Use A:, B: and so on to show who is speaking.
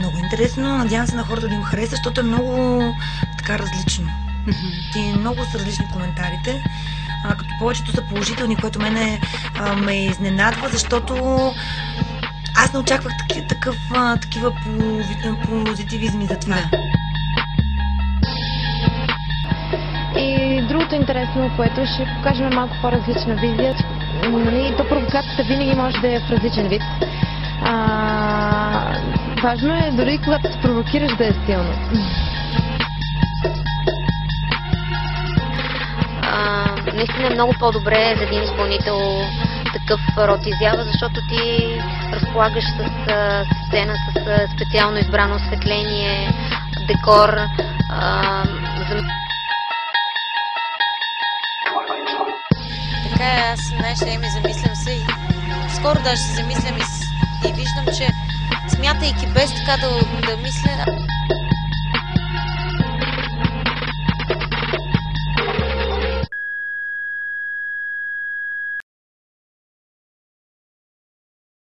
A: много интересно. Надявам се на хората да им хареса, защото е много така различно. И много са различни коментарите. Като повечето са положителни, което мене ме изненадва, защото аз не очаквах такива позитивизми за това.
B: И другото интересно, което ще покажем малко по-различна визия. То провокацията винаги може да е в различен вид. Важно е дори когато се провокираш да е стилно.
C: Наистина е много по-добре за един изпълнител такъв род изява, защото ти разполагаш с сцена, с специално избрано осветление, декор.
D: Така аз знаеш, ми замислям се и скоро даже се замислям и виждам, че смятайки без така да мисля,